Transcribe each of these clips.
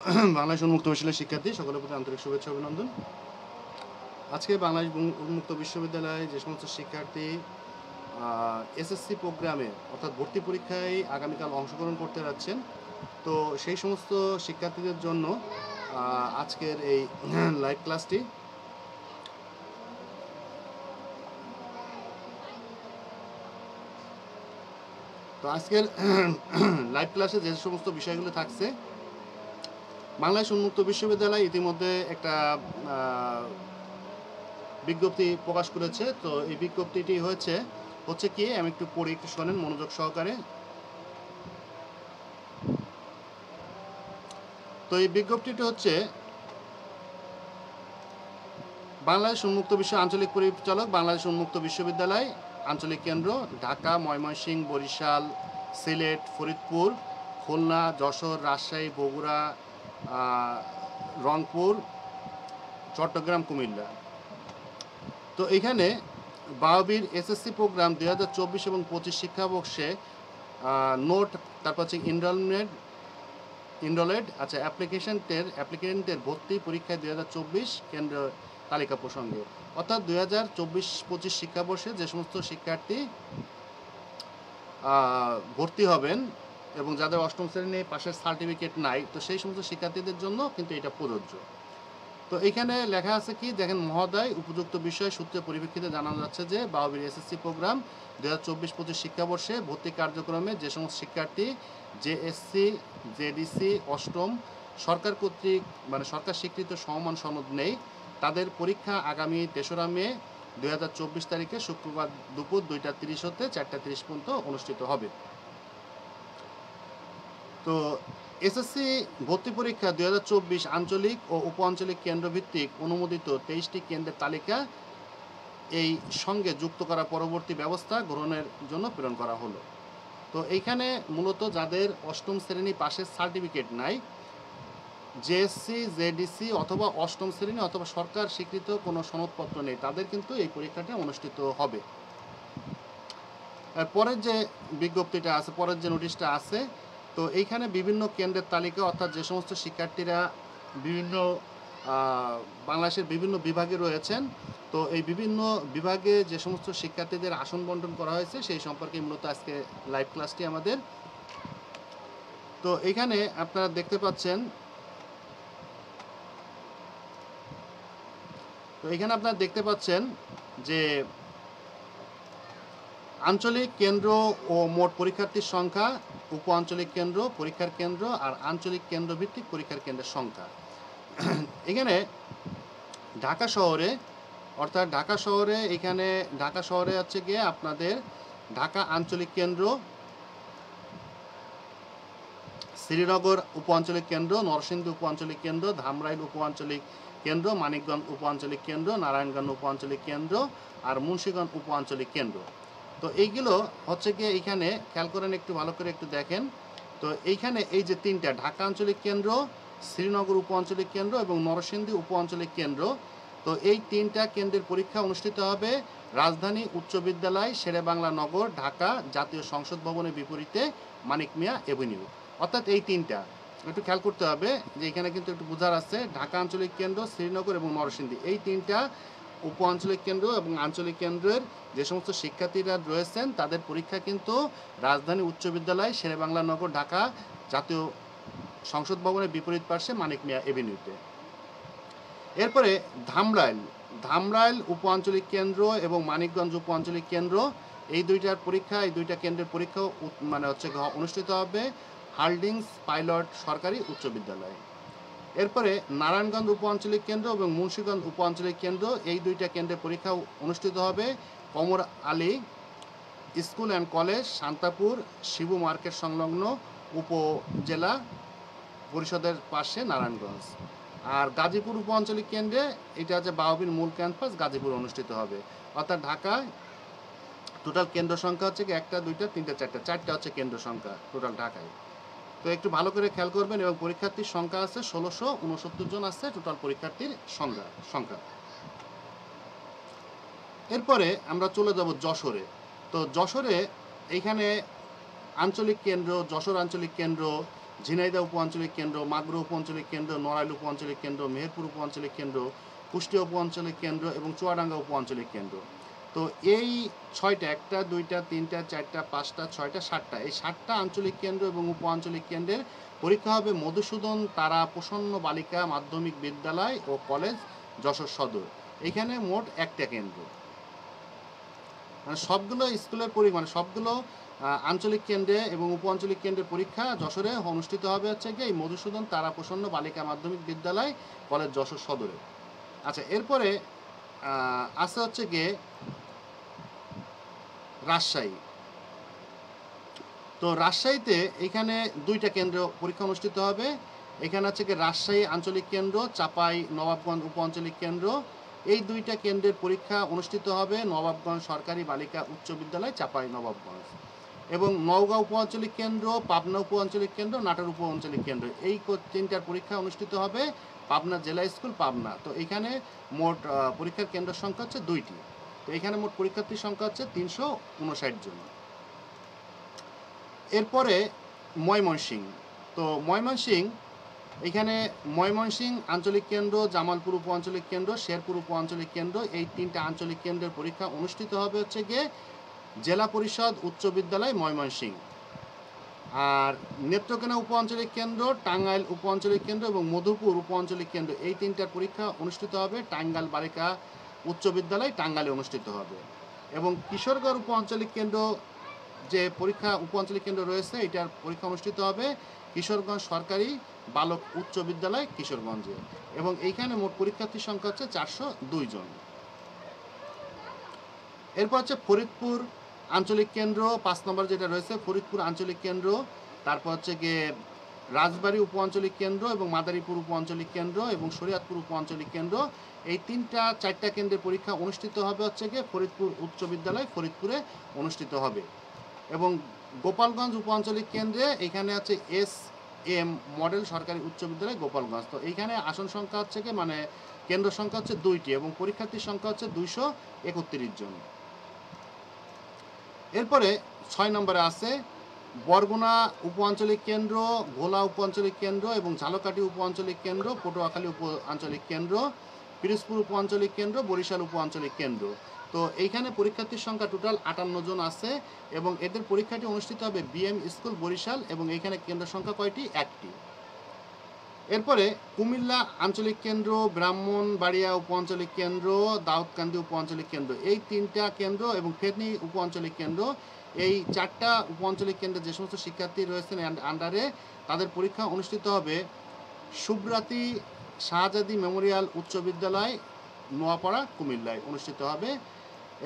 বাংলাদেশ উন্মুক্ত বিশ্ববিদ্যালয়ের শিক্ষার্থী সকলের প্রতি আন্তরিক শুভেচ্ছা অভিনন্দন। আজকে বাংলাদেশ উন্মুক্ত বিশ্ববিদ্যালয়ে যে সমস্ত শিক্ষার্থী এসএসসি প্রোগ্রামে অর্থাৎ ভর্তি পরীক্ষায় আগামীকাল অংশগ্রহণ করতে যাচ্ছেন, তো সেই সমস্ত শিক্ষার্থীদের জন্য আজকের এই লাইভ ক্লাসটি। তো আজকের লাইভ ক্লাসে যে সমস্ত বিষয়গুলো থাকছে, বাংলাদেশ উন্মুক্ত বিশ্ববিদ্যালয় ইতিমধ্যে একটা বিজ্ঞপ্তি প্রকাশ করেছে। তো এই বিজ্ঞপ্তিটি হচ্ছে কি, আমি একটু পড়ি, একটু শোনেন মনোযোগ সহকারে। তো এই বিজ্ঞপ্তিটি হচ্ছে, বাংলাদেশ উন্মুক্ত বিশ্ব আঞ্চলিক পরিচালক বাংলাদেশ উন্মুক্ত বিশ্ববিদ্যালয় আঞ্চলিক কেন্দ্র ঢাকা, ময়মনসিংহ, বরিশাল, সিলেট, ফরিদপুর, খুলনা, যশোর, রাজশাহী, বগুড়া, রংপুর, চট্টগ্রাম, কুমিল্লা। তো এখানে বাওবির এসএসসি প্রোগ্রাম 2024 এবং 25 শিক্ষাবর্ষে নোট, তারপর হচ্ছে ইনরোলেড অ্যাপ্লিকেন্টের ভর্তি পরীক্ষায় 2024 কেন্দ্র তালিকা প্রসঙ্গে, অর্থাৎ 2024-25 শিক্ষাবর্ষে যে সমস্ত শিক্ষার্থী ভর্তি হবেন এবং যাদের অষ্টম শ্রেণী পাশের সার্টিফিকেট নাই, তো সেই সমস্ত শিক্ষার্থীদের জন্য কিন্তু এটা প্রযোজ্য। তো এইখানে লেখা আছে কি দেখেন, মহোদয়, উপযুক্ত বিষয় সূত্রে পরিপ্রেক্ষিতে জানানো যাচ্ছে যে বাওবির এসএসসি প্রোগ্রাম 2024-25 শিক্ষাবর্ষে ভর্তি কার্যক্রমে যে সমস্ত শিক্ষার্থী জেএসসি, জেডিসি অষ্টম সরকার কর্তৃক সরকার স্বীকৃত সমমান সনদ নেই, তাদের পরীক্ষা আগামী 3রা মে 2024 তারিখে শুক্রবার দুপুর 2:30 হতে 4:30 পর্যন্ত অনুষ্ঠিত হবে। তো এসএসসি ভর্তি পরীক্ষা 2024 আঞ্চলিক ও উপ আঞ্চলিক কেন্দ্রভিত্তিক অনুমোদিত 23টি কেন্দ্রের তালিকা এই সঙ্গে যুক্ত করা পরবর্তী ব্যবস্থা গ্রহণের জন্য প্রেরণ করা হলো। তো এইখানে মূলত যাদের অষ্টম শ্রেণী পাশের সার্টিফিকেট নাই, জেএসসি, জেডিসি অথবা অষ্টম শ্রেণী অথবা সরকার স্বীকৃত কোনো সনদপত্র নেই, তাদের কিন্তু এই পরীক্ষাটা অনুষ্ঠিত হবে। পরের যে বিজ্ঞপ্তিটা আছে, পরের যে নোটিশটা আছে, তো এইখানে বিভিন্ন কেন্দ্রের তালিকা, অর্থাৎ যে সমস্ত শিক্ষার্থীরা বিভিন্ন বাংলাদেশের বিভিন্ন বিভাগে রয়েছেন, তো এই বিভিন্ন বিভাগে যে সমস্ত শিক্ষার্থীদের আসন বন্টন করা হয়েছে সেই সম্পর্কে মূলত আজকে লাইভ ক্লাসটি আমাদের। তো এখানে আপনারা দেখতে পাচ্ছেন যে আঞ্চলিক কেন্দ্র ও মোট পরীক্ষার্থীর সংখ্যা, উপ আঞ্চলিক কেন্দ্র পরীক্ষার কেন্দ্র আর আঞ্চলিক কেন্দ্র ভিত্তিক পরীক্ষার কেন্দ্রের সংখ্যা। এখানে ঢাকা শহরে হচ্ছে গিয়ে আপনাদের ঢাকা আঞ্চলিক কেন্দ্র, শ্রীনগর উপ আঞ্চলিক কেন্দ্র, নরসিংদী উপ আঞ্চলিক কেন্দ্র, ধামরাইল উপ আঞ্চলিক কেন্দ্র, মানিকগঞ্জ উপ আঞ্চলিক কেন্দ্র, নারায়ণগঞ্জ উপ আঞ্চলিক কেন্দ্র আর মুন্সিগঞ্জ উপ আঞ্চলিক কেন্দ্র। তো এইগুলো হচ্ছে গিয়ে এইখানে খেয়াল করেন, একটু ভালো করে একটু দেখেন। তো এইখানে এই যে তিনটা, ঢাকা আঞ্চলিক কেন্দ্র, শ্রীনগর উপ আঞ্চলিক কেন্দ্র এবং নরসিংদী উপ আঞ্চলিক কেন্দ্র, তো এই তিনটা কেন্দ্রের পরীক্ষা অনুষ্ঠিত হবে রাজধানী উচ্চ বিদ্যালয় শেরেবাংলা নগর, ঢাকা জাতীয় সংসদ ভবনের বিপরীতে মানিক মিয়া এভিনিউ। অর্থাৎ এই তিনটা একটু খেয়াল করতে হবে যে এখানে কিন্তু একটু বোঝার আছে, ঢাকা আঞ্চলিক কেন্দ্র, শ্রীনগর এবং নরসিংদী, এই তিনটা উপ আঞ্চলিক কেন্দ্র এবং আঞ্চলিক কেন্দ্রের যে সমস্ত শিক্ষার্থীরা রয়েছেন তাদের পরীক্ষা কিন্তু রাজধানী উচ্চ বিদ্যালয় শেরেবাংলা নগর, ঢাকা জাতীয় সংসদ ভবনের বিপরীত পার্শ্বে মানিক মিয়া এভিনিউতে। এরপরে ধামরাইল উপ আঞ্চলিক কেন্দ্র এবং মানিকগঞ্জ উপ আঞ্চলিক কেন্দ্র, এই দুইটা কেন্দ্রের পরীক্ষা অনুষ্ঠিত হবে হার্ডিংস পাইলট সরকারি উচ্চ বিদ্যালয়। এরপরে নারায়ণগঞ্জ উপ আঞ্চলিক কেন্দ্র এবং মুন্সিগঞ্জ উপ আঞ্চলিক কেন্দ্র, এই দুইটা কেন্দ্রের পরীক্ষা অনুষ্ঠিত হবে Kamar Ali school and college, Shantapur Shibu market সংলগ্ন উপজেলা পরিষদের পাশে নারায়ণগঞ্জ। আর গাজীপুর উপ আঞ্চলিক কেন্দ্রে, এটা হচ্ছে বাওবির মূল ক্যাম্পাস গাজীপুর অনুষ্ঠিত হবে। অর্থাৎ ঢাকায় টোটাল কেন্দ্র সংখ্যা হচ্ছে 1, 2, 3, 4, 4টা হচ্ছে কেন্দ্র সংখ্যা টোটাল ঢাকায়। তো একটু ভালো করে খেয়াল করবেন, এবং পরীক্ষার্থীর সংখ্যা আছে 1669 জন আছে টোটাল পরীক্ষার্থীর সংখ্যা। এরপরে আমরা চলে যাব যশোরে। তো যশোরে এইখানে যশোর আঞ্চলিক কেন্দ্র, ঝিনাইদহ উপ আঞ্চলিক কেন্দ্র, মাগুরা উপ আঞ্চলিক কেন্দ্র, নড়াইল উপ আঞ্চলিক কেন্দ্র, মেহেরপুর উপ আঞ্চলিক কেন্দ্র, কুষ্টিয়া উপ আঞ্চলিক কেন্দ্র এবং চুয়াডাঙ্গা উপ আঞ্চলিক কেন্দ্র। তো এই 6টা, 1টা 2টা 3টা 4টা 5টা 6টা 7টা, এই 7টা আঞ্চলিক কেন্দ্র এবং উপ আঞ্চলিক কেন্দ্রের পরীক্ষা হবে মধুসূদন তারা প্রসন্ন বালিকা মাধ্যমিক বিদ্যালয় ও কলেজ, যশোর সদর। এখানে মোট 1টা কেন্দ্র, মানে সবগুলো স্কুলের মানে সবগুলো আঞ্চলিক কেন্দ্রে এবং উপ আঞ্চলিক কেন্দ্রের পরীক্ষা যশোরে অনুষ্ঠিত হবে হচ্ছে গিয়ে এই মধুসূদন তারা প্রসন্ন বালিকা মাধ্যমিক বিদ্যালয় কলেজ, যশোর সদরে। আচ্ছা, এরপরে আছে হচ্ছে গিয়ে রাজশাহী। তো রাজশাহীতে এখানে 2টা কেন্দ্র পরীক্ষা অনুষ্ঠিত হবে। এখানে হচ্ছে গিয়ে রাজশাহী আঞ্চলিক কেন্দ্র, চাপাই নবাবগঞ্জ উপ আঞ্চলিক কেন্দ্র। এই 2টা কেন্দ্রের পরীক্ষা অনুষ্ঠিত হবে নবাবগঞ্জ সরকারি বালিকা উচ্চ বিদ্যালয়, চাপাই নবাবগঞ্জ। এবং নওগাঁ উপ আঞ্চলিক কেন্দ্র, পাবনা উপ আঞ্চলিক কেন্দ্র, নাটোর উপ আঞ্চলিক কেন্দ্র, এই 3টার পরীক্ষা অনুষ্ঠিত হবে পাবনা জেলা স্কুল, পাবনা। তো এখানে মোট পরীক্ষার কেন্দ্রের সংখ্যা হচ্ছে 2টি। তো এখানে মোট পরীক্ষার্থীর সংখ্যা হচ্ছে 359 জন। এরপরে ময়মনসিংহ। তো ময়মনসিংহ, এখানে ময়মনসিংহ আঞ্চলিক কেন্দ্র, জামালপুর উপ আঞ্চলিক কেন্দ্র, শেরপুর উপ আঞ্চলিক কেন্দ্র, এই 3টা আঞ্চলিক কেন্দ্রের পরীক্ষা অনুষ্ঠিত হবে হচ্ছে গিয়ে জেলা পরিষদ উচ্চ বিদ্যালয় ময়মনসিংহ। আর নেত্রকোনা উপ আঞ্চলিক কেন্দ্র, টাঙ্গাইল উপ আঞ্চলিক কেন্দ্র এবং মধুপুর উপ আঞ্চলিক কেন্দ্র, এই 3টার পরীক্ষা অনুষ্ঠিত হবে টাঙ্গাইল বালিকা উচ্চ বিদ্যালয়, টাঙ্গাইলে অনুষ্ঠিত হবে। এবং কিশোরগড় উপ আঞ্চলিক কেন্দ্র, যে পরীক্ষা উপ আঞ্চলিক কেন্দ্র রয়েছে, এটার পরীক্ষা অনুষ্ঠিত হবে কিশোরগঞ্জ সরকারি বালক উচ্চ বিদ্যালয়, কিশোরগঞ্জে। এবং এইখানে মোট পরীক্ষার্থীর সংখ্যা হচ্ছে 402 জন। এরপর হচ্ছে ফরিদপুর আঞ্চলিক কেন্দ্র, 5 নম্বর যেটা রয়েছে ফরিদপুর আঞ্চলিক কেন্দ্র। তারপর হচ্ছে গিয়ে রাজবাড়ী উপ আঞ্চলিক কেন্দ্র এবং মাদারীপুর উপ আঞ্চলিক কেন্দ্র এবং শরীয়তপুর উপ আঞ্চলিক কেন্দ্র, এই 4টা কেন্দ্রের পরীক্ষা অনুষ্ঠিত হবে হচ্ছে গিয়ে ফরিদপুর উচ্চ বিদ্যালয়, ফরিদপুরে অনুষ্ঠিত হবে। এবং গোপালগঞ্জ উপ আঞ্চলিক কেন্দ্রে এখানে আছে SM মডেল সরকারি উচ্চ বিদ্যালয়, গোপালগঞ্জ। তো এইখানে আসন সংখ্যা হচ্ছে কি, মানে কেন্দ্র সংখ্যা হচ্ছে 2টি এবং পরীক্ষার্থীর সংখ্যা হচ্ছে 231 জন। এরপরে 6 নম্বরে আছে বরগুনা উপ আঞ্চলিক কেন্দ্র, ভোলা উপ আঞ্চলিক কেন্দ্র এবং ঝালকাঠি উপ আঞ্চলিক কেন্দ্র, পটুয়াখালী উপ আঞ্চলিক কেন্দ্র, পিরোজপুর উপ আঞ্চলিক কেন্দ্র, বরিশাল উপ আঞ্চলিক কেন্দ্র। তো এইখানে পরীক্ষার্থীর সংখ্যা টোটাল 58 জন আছে এবং এদের পরীক্ষাটি অনুষ্ঠিত হবে BM স্কুল, বরিশাল। এবং এইখানে কেন্দ্র সংখ্যা কয়টি? 1টি। এরপরে কুমিল্লা আঞ্চলিক কেন্দ্র, ব্রাহ্মণবাড়িয়া উপ আঞ্চলিক কেন্দ্র, দাউদকান্দি উপ আঞ্চলিক কেন্দ্র, এই 3টা কেন্দ্র এবং ফেনী উপ আঞ্চলিক কেন্দ্র, এই 4টা উপ আঞ্চলিক কেন্দ্রে যে সমস্ত শিক্ষার্থী রয়েছেন আন্ডারে, তাদের পরীক্ষা অনুষ্ঠিত হবে সুব্রাতি শাহজাদি মেমোরিয়াল উচ্চ বিদ্যালয়, নোয়াপাড়া, কুমিল্লায় অনুষ্ঠিত হবে।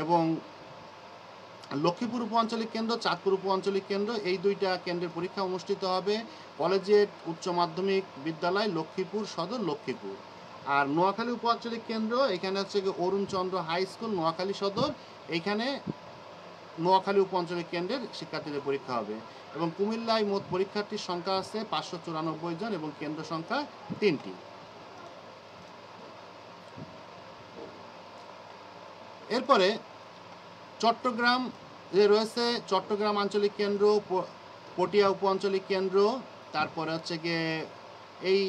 এবং লক্ষ্মীপুর উপ আঞ্চলিক কেন্দ্র, চাঁদপুর উপ আঞ্চলিক কেন্দ্র, এই 2টা কেন্দ্রের পরীক্ষা অনুষ্ঠিত হবে কলেজিয়েট উচ্চ মাধ্যমিক বিদ্যালয়, লক্ষ্মীপুর সদর, লক্ষ্মীপুর। আর নোয়াখালী উপ আঞ্চলিক কেন্দ্র, এখানে হচ্ছে অরুণচন্দ্র হাই স্কুল, নোয়াখালী সদর, এইখানে নোয়াখালী উপ আঞ্চলিক কেন্দ্রের শিক্ষার্থীদের পরীক্ষা হবে। এবং কুমিল্লায় মোট পরীক্ষার্থীর সংখ্যা আছে 594 জন এবং কেন্দ্র সংখ্যা 3টি। এরপরে চট্টগ্রাম যে রয়েছে, চট্টগ্রাম আঞ্চলিক কেন্দ্র, পটিয়া উপ আঞ্চলিক কেন্দ্র, তারপরে হচ্ছে গিয়ে এই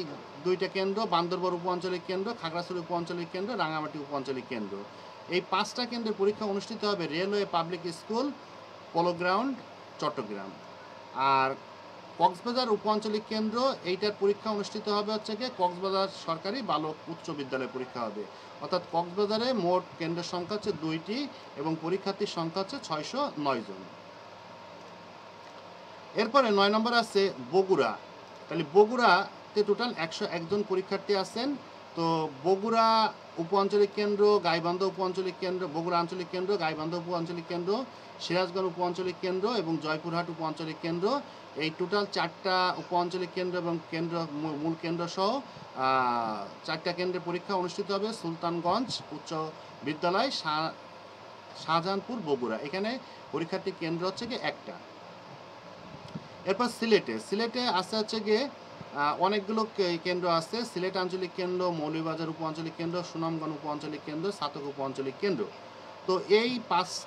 2টা কেন্দ্র, বান্দরবান উপ আঞ্চলিক কেন্দ্র, খাগড়াছড়ি উপ আঞ্চলিক কেন্দ্র, রাঙামাটি উপ আঞ্চলিক কেন্দ্র, এই 5টা কেন্দ্রের পরীক্ষা অনুষ্ঠিত হবে railway public school, polo ground, Chattogram. আর কক্সবাজার উপ আঞ্চলিক কেন্দ্র, এইটার পরীক্ষা অনুষ্ঠিত হবে হচ্ছে গিয়ে কক্সবাজার সরকারি বালক উচ্চ বিদ্যালয়ে পরীক্ষা হবে। অর্থাৎ কক্সবাজারে মোট কেন্দ্রের সংখ্যা হচ্ছে 2টি এবং পরীক্ষার্থীর সংখ্যা হচ্ছে 609 জন। এরপরে 9 নম্বর আছে বগুড়া। তাহলে বগুড়াতে টোটাল 101 জন পরীক্ষার্থী আছেন। তো বগুড়া উপ আঞ্চলিক কেন্দ্র, গাইবান্ধা উপ আঞ্চলিক কেন্দ্র, বগুড়া আঞ্চলিক কেন্দ্র, গাইবান্ধা উপ আঞ্চলিক কেন্দ্র, সিরাজগঞ্জ উপ আঞ্চলিক কেন্দ্র এবং জয়পুরহাট উপ আঞ্চলিক কেন্দ্র, এই টোটাল 4টা উপ আঞ্চলিক কেন্দ্র এবং মূল কেন্দ্র সহ 4টা কেন্দ্রের পরীক্ষা অনুষ্ঠিত হবে সুলতানগঞ্জ উচ্চ বিদ্যালয়, শাহজাহানপুর, বগুড়া। এখানে পরীক্ষার্থীর কেন্দ্র হচ্ছে গিয়ে 1টা। এরপর সিলেটে আছে হচ্ছে গিয়ে অনেকগুলো কেন্দ্র আছে। সিলেট আঞ্চলিক কেন্দ্র, মৌলভীবাজার উপ আঞ্চলিক কেন্দ্র, সুনামগঞ্জ উপ আঞ্চলিক কেন্দ্র, ছাতক উপ আঞ্চলিক কেন্দ্র। তো এই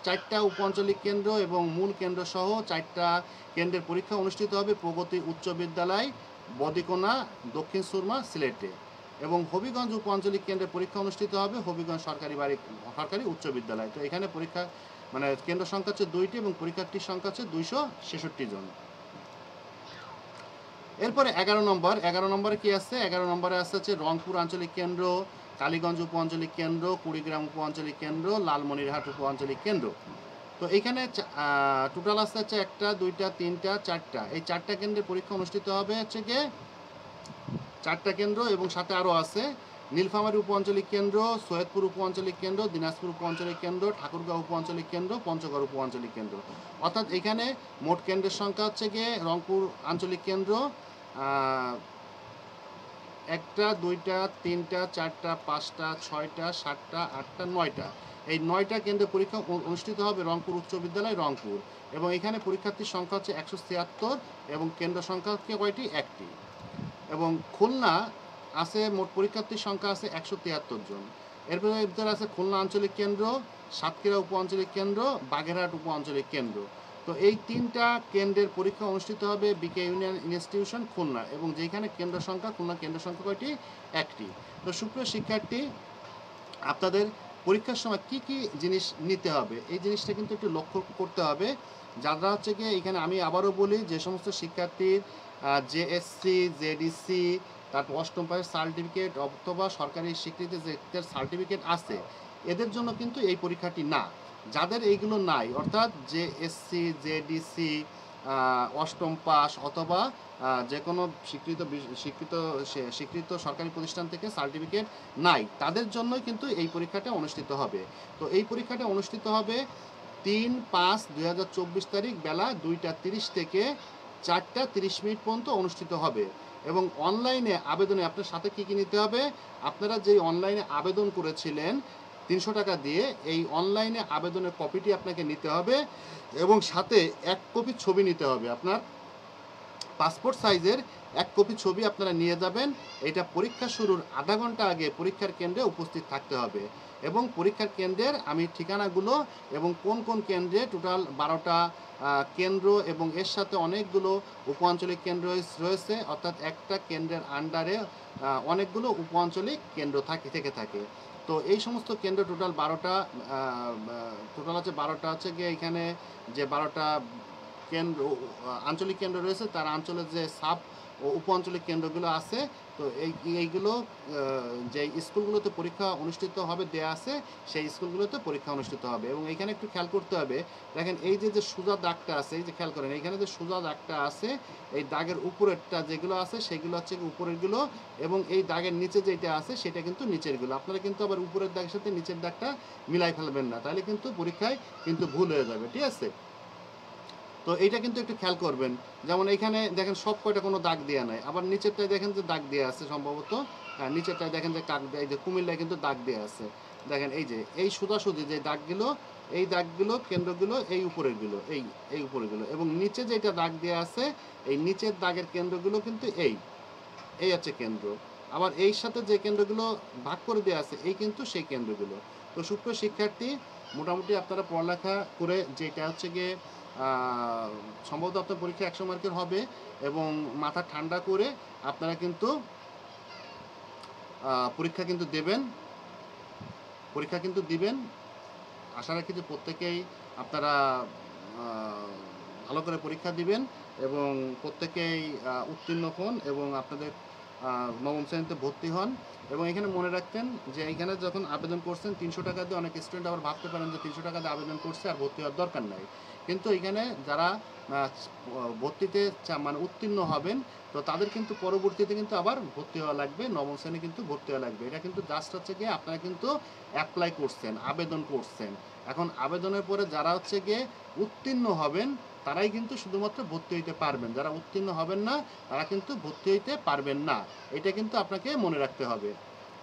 4টা উপ আঞ্চলিক কেন্দ্র এবং মূল কেন্দ্র সহ 4টা কেন্দ্রের পরীক্ষা অনুষ্ঠিত হবে প্রগতি উচ্চ বিদ্যালয়, বদিকোনা, দক্ষিণ সুরমা, সিলেটে। এবং হবিগঞ্জ উপ আঞ্চলিক কেন্দ্রে পরীক্ষা অনুষ্ঠিত হবে হবিগঞ্জ সরকারি উচ্চ বিদ্যালয়। তো এখানে পরীক্ষা মানে কেন্দ্র সংখ্যা হচ্ছে 2টি এবং পরীক্ষার্থীর সংখ্যা হচ্ছে 266 জন। এরপরে 11 নম্বরে কি আছে? 11 নম্বরে আছে হচ্ছে রংপুর আঞ্চলিক কেন্দ্র, কালীগঞ্জ উপ আঞ্চলিক কেন্দ্র, কুড়িগ্রাম উপ আঞ্চলিক কেন্দ্র, লালমনিরহাট উপ আঞ্চলিক কেন্দ্র। তো এইখানে টোটাল আছে হচ্ছে 1টা 2টা 3টা 4টা, এই 4টা কেন্দ্রে পরীক্ষা অনুষ্ঠিত হবে হচ্ছে গিয়ে 4টা কেন্দ্র, এবং সাথে আরও আছে নীলফামারী উপ আঞ্চলিক কেন্দ্র, সৈয়দপুর উপ আঞ্চলিক কেন্দ্র, দিনাজপুর উপ আঞ্চলিক কেন্দ্র, ঠাকুরগাঁও উপ আঞ্চলিক কেন্দ্র, পঞ্চগড় উপ আঞ্চলিক কেন্দ্র। অর্থাৎ এখানে মোট কেন্দ্রের সংখ্যা হচ্ছে গিয়ে রংপুর আঞ্চলিক কেন্দ্র 1টা 2টা 3টা 4টা 5টা 6টা 7টা 8টা 9টা, এই 9টা কেন্দ্রে পরীক্ষা অনুষ্ঠিত হবে রংপুর উচ্চ বিদ্যালয় রংপুর। এবং এখানে পরীক্ষার্থীর সংখ্যা হচ্ছে 176 এবং কেন্দ্র সংখ্যা হচ্ছে কয়টি? 1টি। এবং খুলনা আছে মোট পরীক্ষার্থীর সংখ্যা আছে 173 জন। এরপরে ভিতরে আছে খুলনা আঞ্চলিক কেন্দ্র, সাতক্ষীরা উপ আঞ্চলিক কেন্দ্র, বাগেরহাট উপ আঞ্চলিক কেন্দ্র। তো এই 3টা কেন্দ্রের পরীক্ষা অনুষ্ঠিত হবে বিকে ইউনিয়ন ইনস্টিটিউশন খুলনা, এবং যেখানে কেন্দ্র সংখ্যা খুলনা কেন্দ্র সংখ্যা কয়টি? 1টি। তো সুপ্রিয় শিক্ষার্থী, আপনাদের পরীক্ষার সময় কি কি জিনিস নিতে হবে এই জিনিসটা কিন্তু একটু লক্ষ্য করতে হবে। যারা হচ্ছে গিয়ে এখানে আমি আবারও বলি, যে সমস্ত শিক্ষার্থীর জেএসসি, জেডিসি, তারপর অষ্টম পাশের সার্টিফিকেট অথবা সরকারি স্বীকৃতি যে সার্টিফিকেট আছে, এদের জন্য কিন্তু এই পরীক্ষাটি না। যাদের এইগুলো নাই, অর্থাৎ জেএসসি, জেডিসি, অষ্টম পাস অথবা যে কোনো স্বীকৃত সরকারি প্রতিষ্ঠান থেকে সার্টিফিকেট নাই, তাদের জন্যই কিন্তু এই পরীক্ষাটা অনুষ্ঠিত হবে। তো এই পরীক্ষাটা অনুষ্ঠিত হবে 3/5/2024 তারিখ বেলা 2টা 30 থেকে 4টা 30 মিনিট পর্যন্ত অনুষ্ঠিত হবে। এবং অনলাইনে আবেদনে আপনার সাথে কী কী নিতে হবে? আপনারা যেই অনলাইনে আবেদন করেছিলেন 300 টাকা দিয়ে, এই অনলাইনে আবেদনের কপিটি আপনাকে নিতে হবে, এবং সাথে 1 কপি ছবি নিতে হবে। আপনার পাসপোর্ট সাইজের 1 কপি ছবি আপনারা নিয়ে যাবেন। এটা পরীক্ষা শুরুর আধা ঘন্টা আগে পরীক্ষার কেন্দ্রে উপস্থিত থাকতে হবে। এবং পরীক্ষার কেন্দ্রের আমি ঠিকানাগুলো এবং কোন কোন কেন্দ্রে, টোটাল 12টা কেন্দ্র এবং এর সাথে অনেকগুলো উপ আঞ্চলিক কেন্দ্র রয়েছে, অর্থাৎ একটা কেন্দ্রের আন্ডারে অনেকগুলো উপ আঞ্চলিক কেন্দ্র থেকে থাকে। তো এই সমস্ত কেন্দ্র টোটাল 12টা, টোটাল হচ্ছে 12টা হচ্ছে গিয়ে এখানে যে 12টা কেন্দ্র আঞ্চলিক কেন্দ্র রয়েছে, তার অঞ্চলের যে সাব ও উপ আঞ্চলিক কেন্দ্রগুলো আছে, তো এইগুলো যে স্কুলগুলোতে পরীক্ষা অনুষ্ঠিত হবে দেয়া আছে, সেই স্কুলগুলোতে পরীক্ষা অনুষ্ঠিত হবে। এবং এইখানে একটু খেয়াল করতে হবে, দেখেন এই যে সোজা দাগটা আছে, এই যে খেয়াল করেন এইখানে যে সোজা দাগটা আছে, এই দাগের উপরেরটা যেগুলো আছে সেগুলো হচ্ছে উপরেরগুলো, এবং এই দাগের নিচে যেটা আছে সেটা কিন্তু নিচেরগুলো। আপনারা কিন্তু আবার উপরের দাগের সাথে নিচের দাগটা মিলাই ফেলবেন না, তাহলে কিন্তু পরীক্ষায় কিন্তু ভুল হয়ে যাবে, ঠিক আছে? তো এইটা কিন্তু একটু খেয়াল করবেন। যেমন এইখানে দেখেন সব কয়টা কোনো দাগ দেওয়া নাই, আবার নিচেরটায় দেখেন যে দাগ দেওয়া আছে সম্ভবত, হ্যাঁ নিচেরটায় দেখেন যে কাক দেয়, যে কুমিল্লায় কিন্তু দাগ দেওয়া আছে। দেখেন এই যে এই সোজাসুজি যে দাগগুলো, এই দাগগুলো কেন্দ্রগুলো এই উপরেরগুলো, এই উপরেরগুলো, এবং নিচে যেটা দাগ দেওয়া আছে এই নিচের দাগের কেন্দ্রগুলো কিন্তু এই হচ্ছে কেন্দ্র। আবার এই সাথে যে কেন্দ্রগুলো ভাগ করে দেওয়া আছে এই কিন্তু সেই কেন্দ্রগুলো। তো সুপ্রিয় শিক্ষার্থী, মোটামুটি আপনারা পড়ালেখা করে যেটা হচ্ছে গিয়ে সম্ভবত আপনার পরীক্ষা 100 মার্কের হবে, এবং মাথা ঠান্ডা করে আপনারা কিন্তু পরীক্ষা কিন্তু দিবেন। আশা রাখি যে প্রত্যেকেই আপনারা ভালো করে পরীক্ষা দিবেন এবং প্রত্যেকেই উত্তীর্ণ হন এবং আপনাদের নবম শ্রেণীতে ভর্তি হন। এবং এখানে মনে রাখতেন যে এইখানে যখন আবেদন করছেন 300 টাকা দিয়ে, অনেক স্টুডেন্ট আবার ভাবতে পারেন যে 300 টাকা দিয়ে আবেদন করছে আর ভর্তি হওয়ার দরকার নাই, কিন্তু এখানে যারা ভর্তিতে মানে উত্তীর্ণ হবেন, তো তাদের কিন্তু পরবর্তীতে কিন্তু আবার ভর্তি হওয়া লাগবে, নবম শ্রেণী কিন্তু ভর্তি হওয়া লাগবে। এটা কিন্তু জাস্ট হচ্ছে গিয়ে আপনারা কিন্তু অ্যাপ্লাই করছেন, আবেদন করছেন। এখন আবেদনের পরে যারা হচ্ছে গিয়ে উত্তীর্ণ হবেন তারাই কিন্তু শুধুমাত্র ভর্তি হইতে পারবেন, যারা উত্তীর্ণ হবেন না তারা কিন্তু ভর্তি হইতে পারবেন না। এটা কিন্তু আপনাকে মনে রাখতে হবে,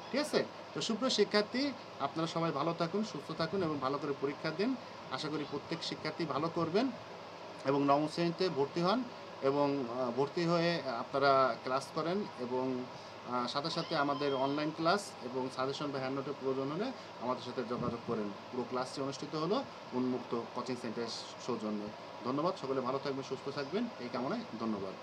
ঠিক আছে? তো সুপ্রিয় শিক্ষার্থী, আপনারা সবাই ভালো থাকুন, সুস্থ থাকুন এবং ভালো করে পরীক্ষা দিন। আশা করি প্রত্যেক শিক্ষার্থী ভালো করবেন এবং নবম শ্রেণীতে ভর্তি হন, এবং ভর্তি হয়ে আপনারা ক্লাস করেন, এবং সাথে সাথে আমাদের অনলাইন ক্লাস এবং সাজেশন বা হ্যান্ড নোটের প্রয়োজন হলে আমাদের সাথে যোগাযোগ করেন। পুরো ক্লাসটি অনুষ্ঠিত হলো উন্মুক্ত কোচিং সেন্টার সৌজন্যে। ধন্যবাদ, সকলে ভালো থাকবেন, সুস্থ থাকবেন এই কামনায় ধন্যবাদ।